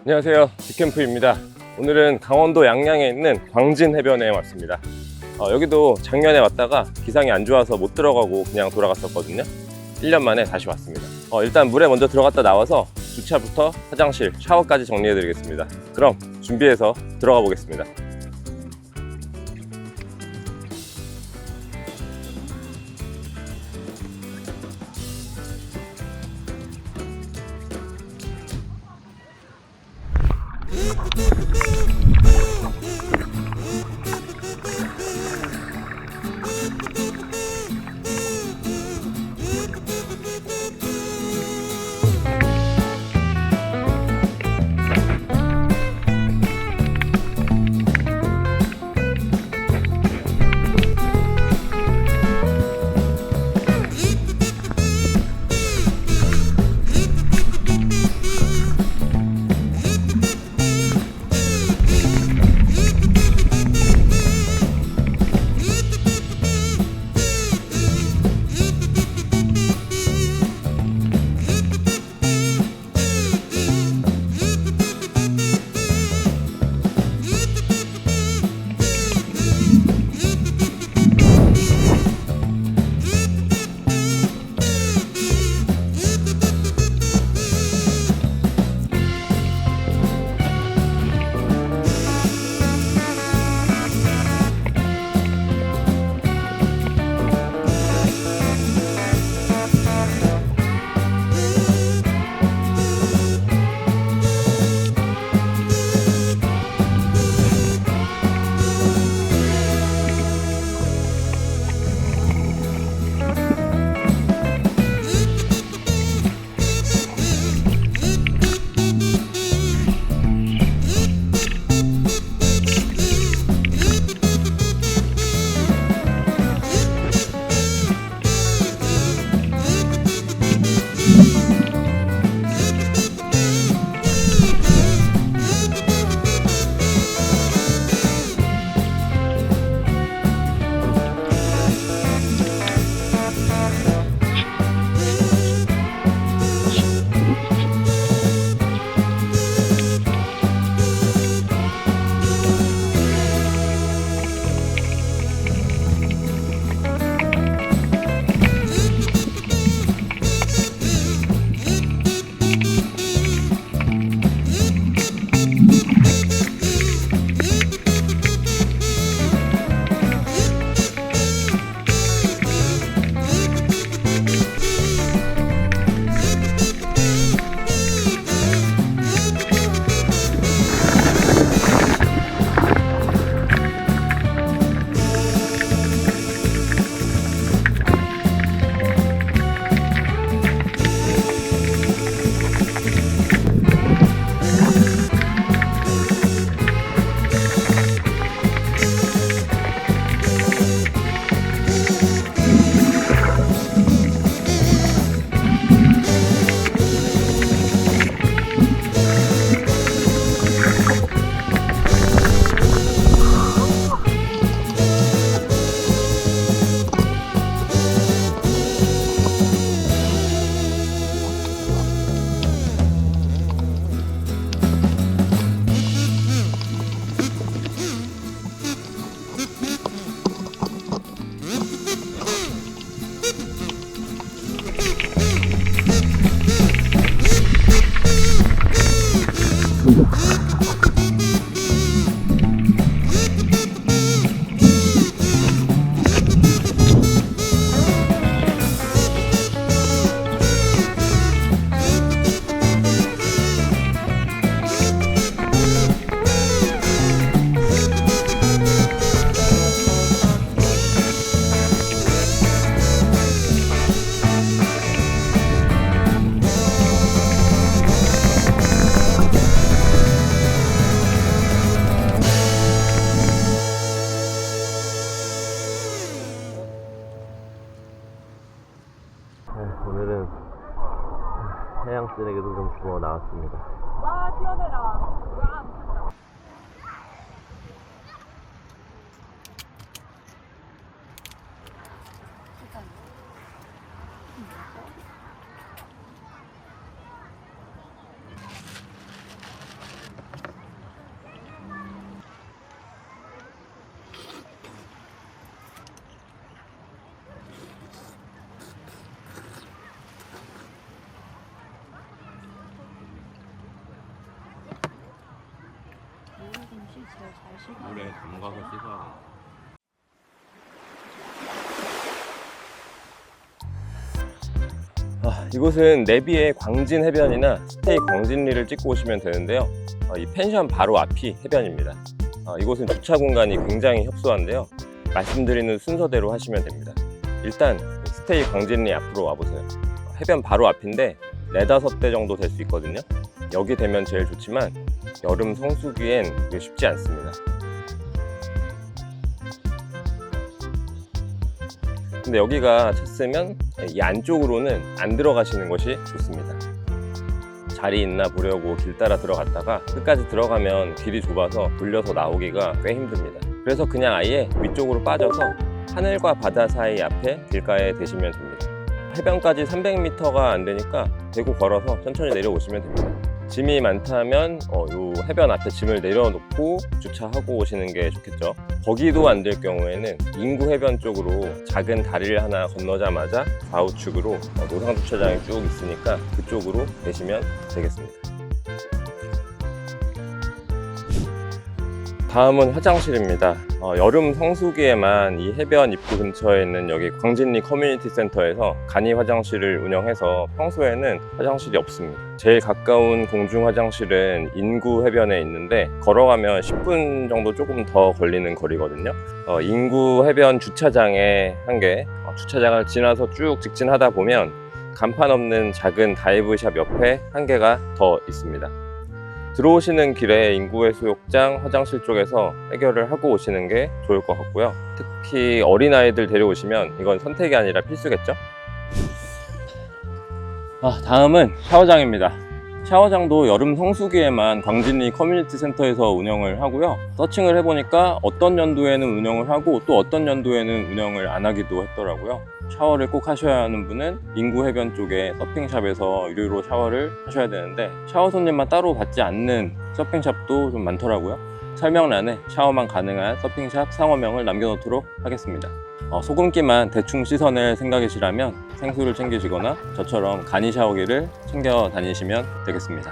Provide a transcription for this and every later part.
안녕하세요, 빅캠프입니다. 오늘은 강원도 양양에 있는 광진 해변에 왔습니다. 여기도 작년에 왔다가 기상이 안 좋아서 못 들어가고 그냥 돌아갔었거든요. 1년 만에 다시 왔습니다. 일단 물에 먼저 들어갔다 나와서 주차부터 화장실, 샤워까지 정리해 드리겠습니다. 그럼 준비해서 들어가 보겠습니다. 오늘은 해양 쓰레기도 좀 주워 나왔습니다. 와 시원해라. 와 미쳤다. 잘 씻어. 물에 담가서 씻어야 돼. 이곳은 내비의 광진 해변이나 스테이 광진리를 찍고 오시면 되는데요. 이 펜션 바로 앞이 해변입니다. 이곳은 주차 공간이 굉장히 협소한데요. 말씀드리는 순서대로 하시면 됩니다. 일단 스테이 광진리 앞으로 와보세요. 해변 바로 앞인데 4-5대 정도 될 수 있거든요. 여기 되면 제일 좋지만 여름 성수기엔 이게 쉽지 않습니다. 근데 여기가 찼으면 이 안쪽으로는 안 들어가시는 것이 좋습니다. 자리 있나 보려고 길 따라 들어갔다가 끝까지 들어가면 길이 좁아서 돌려서 나오기가 꽤 힘듭니다. 그래서 그냥 아예 위쪽으로 빠져서 하늘과 바다 사이 앞에 길가에 대시면 됩니다. 해변까지 300m가 안 되니까 대구 걸어서 천천히 내려오시면 됩니다. 짐이 많다면 요 해변 앞에 짐을 내려놓고 주차하고 오시는 게 좋겠죠. 거기도 안 될 경우에는 인구 해변 쪽으로 작은 다리를 하나 건너자마자 좌우측으로 노상 주차장이 쭉 있으니까 그쪽으로 내시면 되겠습니다. 다음은 화장실입니다. 여름 성수기에만 이 해변 입구 근처에 있는 여기 광진리 커뮤니티 센터에서 간이 화장실을 운영해서 평소에는 화장실이 없습니다. 제일 가까운 공중 화장실은 인구 해변에 있는데 걸어가면 10분 정도 조금 더 걸리는 거리거든요. 인구 해변 주차장에 한 개, 주차장을 지나서 쭉 직진하다 보면 간판 없는 작은 다이브샵 옆에 한 개가 더 있습니다. 들어오시는 길에 인구해수욕장 화장실 쪽에서 해결을 하고 오시는 게 좋을 것 같고요. 특히 어린아이들 데려오시면 이건 선택이 아니라 필수겠죠? 다음은 샤워장입니다. 샤워장도 여름 성수기에만 광진리 커뮤니티 센터에서 운영을 하고요. 서칭을 해보니까 어떤 연도에는 운영을 하고 또 어떤 연도에는 운영을 안 하기도 했더라고요. 샤워를 꼭 하셔야 하는 분은 인구 해변 쪽에 서핑샵에서 유료로 샤워를 하셔야 되는데 샤워 손님만 따로 받지 않는 서핑샵도 좀 많더라고요. 설명란에 샤워만 가능한 서핑샵 상호명을 남겨놓도록 하겠습니다. 소금기만 대충 씻어낼 생각이시라면 생수를 챙기시거나 저처럼 간이 샤워기를 챙겨 다니시면 되겠습니다.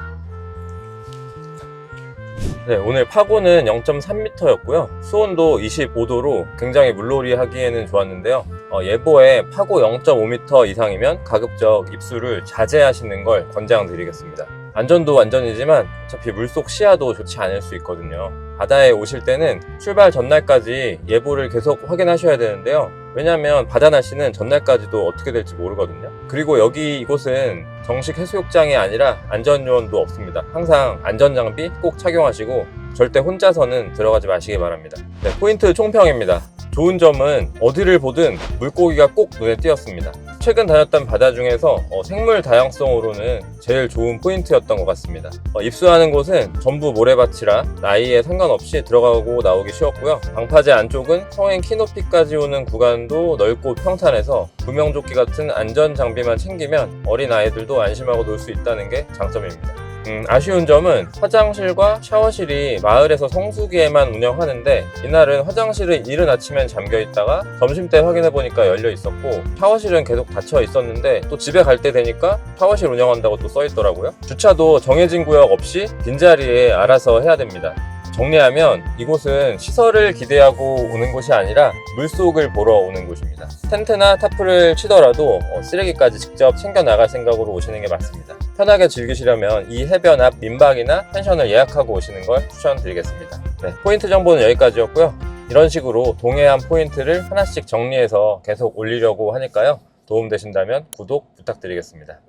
네, 오늘 파고는 0.3m였고요. 수온도 25도로 굉장히 물놀이 하기에는 좋았는데요. 예보에 파고 0.5m 이상이면 가급적 입수를 자제하시는 걸 권장드리겠습니다. 안전도 안전이지만 어차피 물속 시야도 좋지 않을 수 있거든요. 바다에 오실 때는 출발 전날까지 예보를 계속 확인하셔야 되는데요. 왜냐하면 바다 날씨는 전날까지도 어떻게 될지 모르거든요. 그리고 여기 이곳은 정식 해수욕장이 아니라 안전요원도 없습니다. 항상 안전장비 꼭 착용하시고 절대 혼자서는 들어가지 마시기 바랍니다. 네, 포인트 총평입니다. 좋은 점은 어디를 보든 물고기가 꼭 눈에 띄었습니다. 최근 다녔던 바다 중에서 생물 다양성으로는 제일 좋은 포인트였던 것 같습니다. 입수하는 곳은 전부 모래밭이라 나이에 상관없이 들어가고 나오기 쉬웠고요. 방파제 안쪽은 성인 키높이까지 오는 구간도 넓고 평탄해서 구명조끼 같은 안전 장비만 챙기면 어린 아이들도 안심하고 놀 수 있다는 게 장점입니다. 아쉬운 점은 화장실과 샤워실이 마을에서 성수기에만 운영하는데 이날은 화장실은 이른 아침엔 잠겨 있다가 점심때 확인해보니까 열려 있었고 샤워실은 계속 닫혀 있었는데 또 집에 갈 때 되니까 샤워실 운영한다고 또 써 있더라고요. 주차도 정해진 구역 없이 빈자리에 알아서 해야 됩니다. 정리하면 이곳은 시설을 기대하고 오는 곳이 아니라 물속을 보러 오는 곳입니다. 텐트나 타프를 치더라도 쓰레기까지 직접 챙겨 나갈 생각으로 오시는 게 맞습니다. 편하게 즐기시려면 이 해변 앞 민박이나 펜션을 예약하고 오시는 걸 추천드리겠습니다. 네, 포인트 정보는 여기까지였고요. 이런 식으로 동해안 포인트를 하나씩 정리해서 계속 올리려고 하니까요. 도움되신다면 구독 부탁드리겠습니다.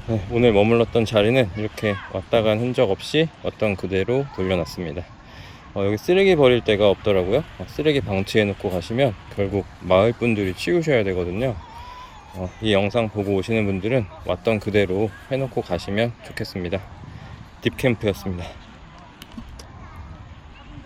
네, 오늘 머물렀던 자리는 이렇게 왔다 간 흔적 없이 왔던 그대로 돌려놨습니다. 여기 쓰레기 버릴 데가 없더라고요. 쓰레기 방치해 놓고 가시면 결국 마을 분들이 치우셔야 되거든요. 이 영상 보고 오시는 분들은 왔던 그대로 해놓고 가시면 좋겠습니다. 딥캠프였습니다.